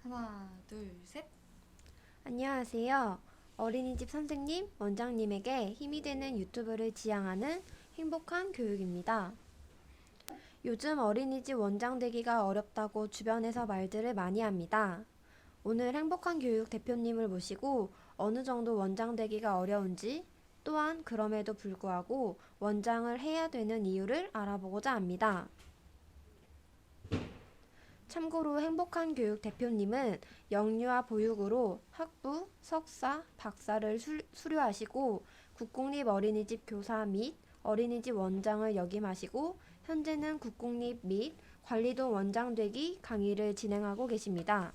하나, 둘, 셋. 안녕하세요. 어린이집 선생님, 원장님에게 힘이 되는 유튜브를 지향하는 행복한 교육입니다. 요즘 어린이집 원장 되기가 어렵다고 주변에서 말들을 많이 합니다. 오늘 행복한 교육 대표님을 모시고 어느 정도 원장 되기가 어려운지, 또한 그럼에도 불구하고 원장을 해야 되는 이유를 알아보고자 합니다. 참고로 행복한 교육 대표님은 영유아 보육으로 학부, 석사, 박사를 수료하시고 국공립 어린이집 교사 및 어린이집 원장을 역임하시고 현재는 국공립 및 관리동 원장 되기 강의를 진행하고 계십니다.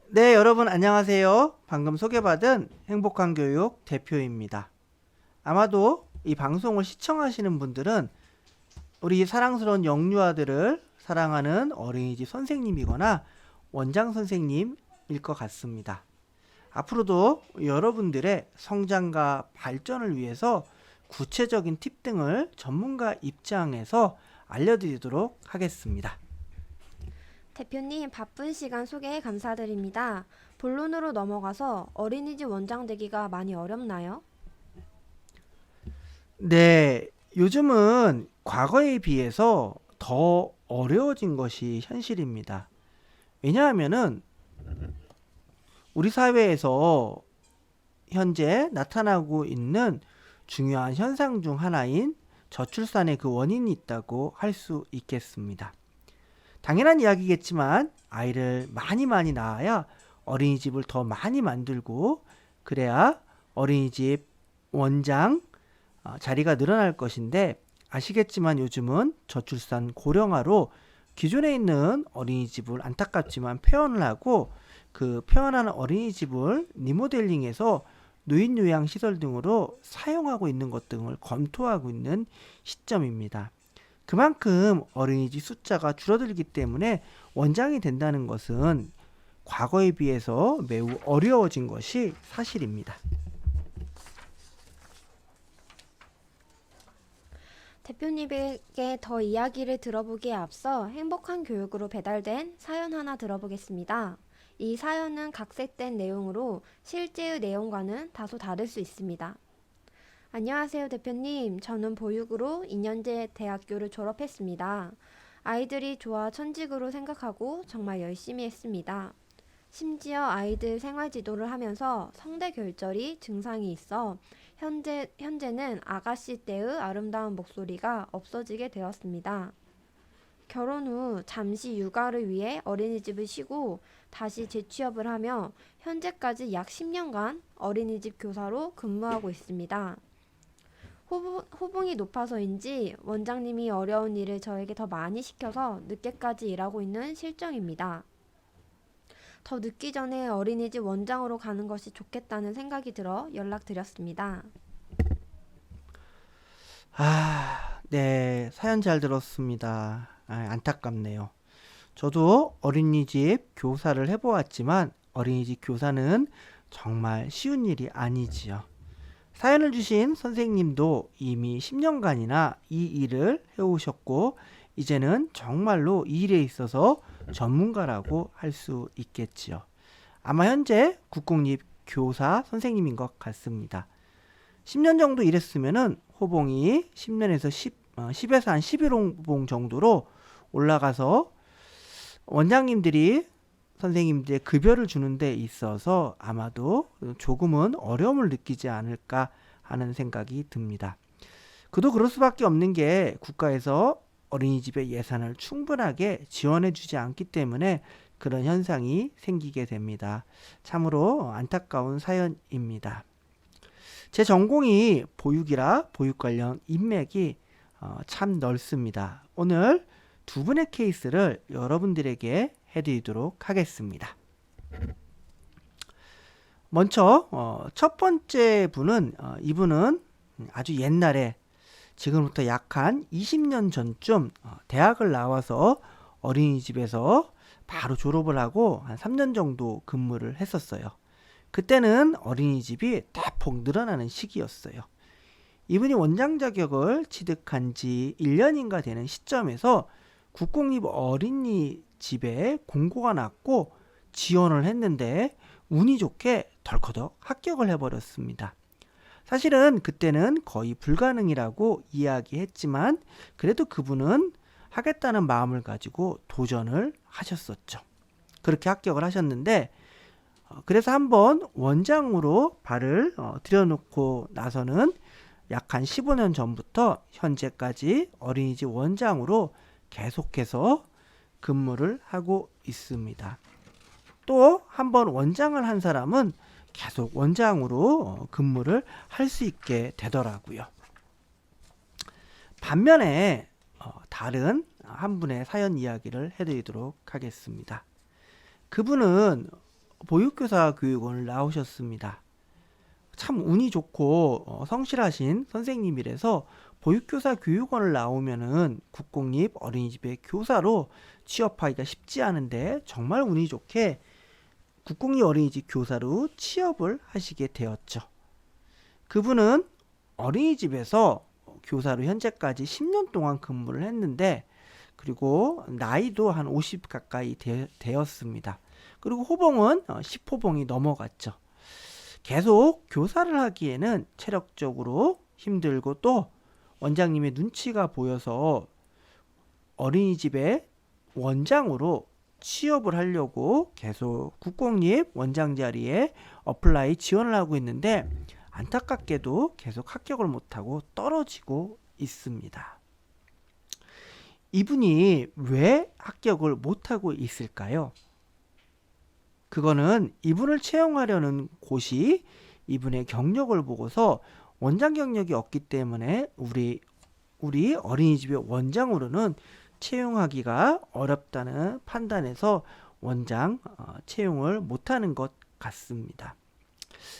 네, 여러분 안녕하세요. 방금 소개받은 행복한 교육 대표입니다. 아마도 이 방송을 시청하시는 분들은 우리 사랑스러운 영유아들을 사랑하는 어린이집 선생님이거나 원장 선생님일 것 같습니다. 앞으로도 여러분들의 성장과 발전을 위해서 구체적인 팁 등을 전문가 입장에서 알려드리도록 하겠습니다. 대표님 바쁜 시간 소개해 감사드립니다. 본론으로 넘어가서 어린이집 원장 되기가 많이 어렵나요? 네, 요즘은 과거에 비해서 더 어려워진 것이 현실입니다. 왜냐하면은 우리 사회에서 현재 나타나고 있는 중요한 현상 중 하나인 저출산의 그 원인이 있다고 할 수 있겠습니다. 당연한 이야기겠지만 아이를 많이 낳아야 어린이집을 더 많이 만들고 그래야 어린이집 원장 자리가 늘어날 것인데 아시겠지만 요즘은 저출산 고령화로 기존에 있는 어린이집을 안타깝지만 폐원을 하고 그 폐원한 어린이집을 리모델링해서 노인요양시설 등으로 사용하고 있는 것 등을 검토하고 있는 시점입니다. 그만큼 어린이집 숫자가 줄어들기 때문에 원장이 된다는 것은 과거에 비해서 매우 어려워진 것이 사실입니다. 대표님에게 더 이야기를 들어보기에 앞서 행복한 교육으로 배달된 사연 하나 들어보겠습니다. 이 사연은 각색된 내용으로 실제의 내용과는 다소 다를 수 있습니다. 안녕하세요, 대표님. 저는 보육으로 2년제 대학교를 졸업했습니다. 아이들이 좋아 천직으로 생각하고 정말 열심히 했습니다. 심지어 아이들 생활 지도를 하면서 성대 결절이 증상이 있어 현재는 아가씨 때의 아름다운 목소리가 없어지게 되었습니다. 결혼 후 잠시 육아를 위해 어린이집을 쉬고 다시 재취업을 하며 현재까지 약 10년간 어린이집 교사로 근무하고 있습니다. 호봉이 높아서인지 원장님이 어려운 일을 저에게 더 많이 시켜서 늦게까지 일하고 있는 실정입니다. 더 늦기 전에 어린이집 원장으로 가는 것이 좋겠다는 생각이 들어 연락드렸습니다. 네, 사연 잘 들었습니다. 안타깝네요. 저도 어린이집 교사를 해보았지만 어린이집 교사는 정말 쉬운 일이 아니지요. 사연을 주신 선생님도 이미 10년간이나 이 일을 해오셨고 이제는 정말로 이 일에 있어서 전문가라고 할 수 있겠지요. 아마 현재 국공립 교사 선생님인 것 같습니다. 10년 정도 일했으면은 호봉이 10년에서 10에서 한 11호봉 정도로 올라가서 원장님들이 선생님들의 급여를 주는 데 있어서 아마도 조금은 어려움을 느끼지 않을까 하는 생각이 듭니다. 그도 그럴 수밖에 없는 게 국가에서 어린이집의 예산을 충분하게 지원해 주지 않기 때문에 그런 현상이 생기게 됩니다. 참으로 안타까운 사연입니다. 제 전공이 보육이라 보육 관련 인맥이 참 넓습니다. 오늘 두 분의 케이스를 여러분들에게 해드리도록 하겠습니다. 먼저 첫 번째 분은 이분은 아주 옛날에 지금부터 약 한 20년 전쯤 대학을 나와서 어린이집에서 바로 졸업을 하고 한 3년 정도 근무를 했었어요. 그때는 어린이집이 대폭 늘어나는 시기였어요. 이분이 원장 자격을 취득한 지 1년인가 되는 시점에서 국공립 어린이집 집에 공고가 났고 지원을 했는데 운이 좋게 덜커덕 합격을 해버렸습니다. 사실은 그때는 거의 불가능이라고 이야기했지만 그래도 그분은 하겠다는 마음을 가지고 도전을 하셨었죠. 그렇게 합격을 하셨는데 그래서 한번 원장으로 발을 들여놓고 나서는 약 한 15년 전부터 현재까지 어린이집 원장으로 계속해서 근무를 하고 있습니다. 또 한번 원장을 한 사람은 계속 원장으로 근무를 할 수 있게 되더라고요. 반면에 다른 한 분의 사연 이야기를 해드리도록 하겠습니다. 그분은 보육교사 교육원을 나오셨습니다. 참 운이 좋고 성실하신 선생님이라서 보육교사 교육원을 나오면은 국공립 어린이집의 교사로 취업하기가 쉽지 않은데 정말 운이 좋게 국공립 어린이집 교사로 취업을 하시게 되었죠. 그분은 어린이집에서 교사로 현재까지 10년 동안 근무를 했는데 그리고 나이도 한 50 가까이 되었습니다. 그리고 호봉은 10호봉이 넘어갔죠. 계속 교사를 하기에는 체력적으로 힘들고 또 원장님의 눈치가 보여서 어린이집의 원장으로 취업을 하려고 계속 국공립 원장 자리에 어플라이 지원을 하고 있는데 안타깝게도 계속 합격을 못하고 떨어지고 있습니다. 이분이 왜 합격을 못하고 있을까요? 그거는 이분을 채용하려는 곳이 이분의 경력을 보고서 원장 경력이 없기 때문에 우리 어린이집의 원장으로는 채용하기가 어렵다는 판단에서 원장 채용을 못하는 것 같습니다.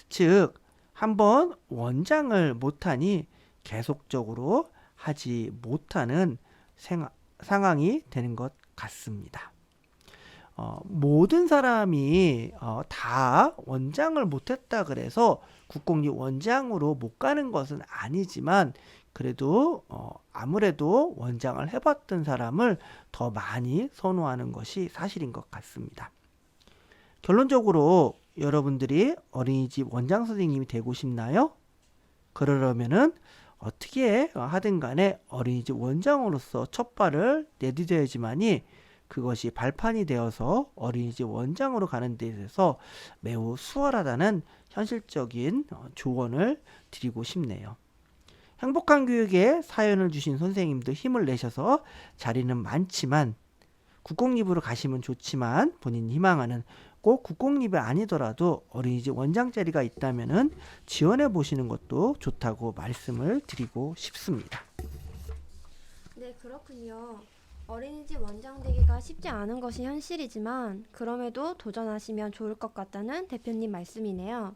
즉, 한번 원장을 못하니 계속적으로 하지 못하는 상황이 되는 것 같습니다. 모든 사람이 다 원장을 못했다 그래서 국공립 원장으로 못 가는 것은 아니지만 그래도 아무래도 원장을 해봤던 사람을 더 많이 선호하는 것이 사실인 것 같습니다. 결론적으로 여러분들이 어린이집 원장 선생님이 되고 싶나요? 그러려면은 어떻게 하든 간에 어린이집 원장으로서 첫 발을 내디뎌야지만이 그것이 발판이 되어서 어린이집 원장으로 가는 데 있어서 매우 수월하다는 현실적인 조언을 드리고 싶네요. 행복한 교육에 사연을 주신 선생님도 힘을 내셔서 자리는 많지만 국공립으로 가시면 좋지만 본인이 희망하는 꼭 국공립이 아니더라도 어린이집 원장 자리가 있다면은 지원해 보시는 것도 좋다고 말씀을 드리고 싶습니다. 네, 그렇군요. 어린이집 원장 되기가 쉽지 않은 것이 현실이지만 그럼에도 도전하시면 좋을 것 같다는 대표님 말씀이네요.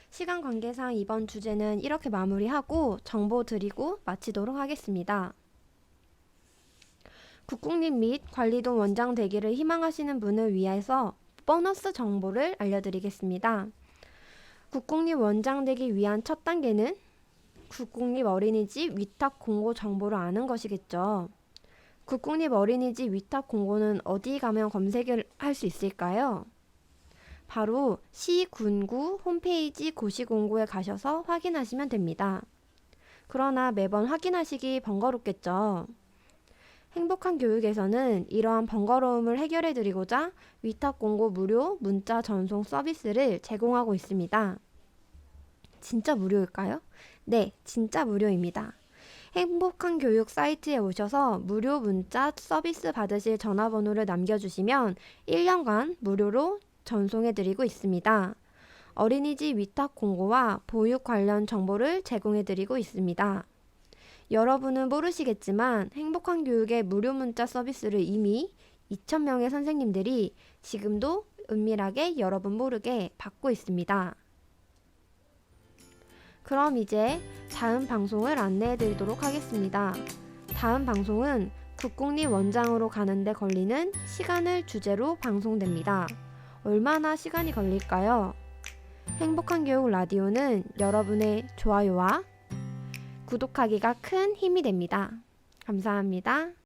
시간 관계상 이번 주제는 이렇게 마무리하고 정보 드리고 마치도록 하겠습니다. 국공립 및 관리동 원장 되기를 희망하시는 분을 위해서 보너스 정보를 알려드리겠습니다. 국공립 원장 되기 위한 첫 단계는 국공립 어린이집 위탁 공고 정보를 아는 것이겠죠. 국공립 어린이집 위탁 공고는 어디 가면 검색을 할 수 있을까요? 바로 시, 군구 홈페이지 고시 공고에 가셔서 확인하시면 됩니다. 그러나 매번 확인하시기 번거롭겠죠. 행복한 교육에서는 이러한 번거로움을 해결해 드리고자 위탁 공고 무료 문자 전송 서비스를 제공하고 있습니다. 진짜 무료일까요? 네, 진짜 무료입니다. 행복한 교육 사이트에 오셔서 무료 문자 서비스 받으실 전화번호를 남겨주시면 1년간 무료로 전송해드리고 있습니다. 어린이집 위탁 공고와 보육 관련 정보를 제공해드리고 있습니다. 여러분은 모르시겠지만 행복한 교육의 무료 문자 서비스를 이미 2,000명의 선생님들이 지금도 은밀하게 여러분 모르게 받고 있습니다. 그럼 이제 다음 방송을 안내해 드리도록 하겠습니다. 다음 방송은 국공립 원장으로 가는데 걸리는 시간을 주제로 방송됩니다. 얼마나 시간이 걸릴까요? 행복한 교육 라디오는 여러분의 좋아요와 구독하기가 큰 힘이 됩니다. 감사합니다.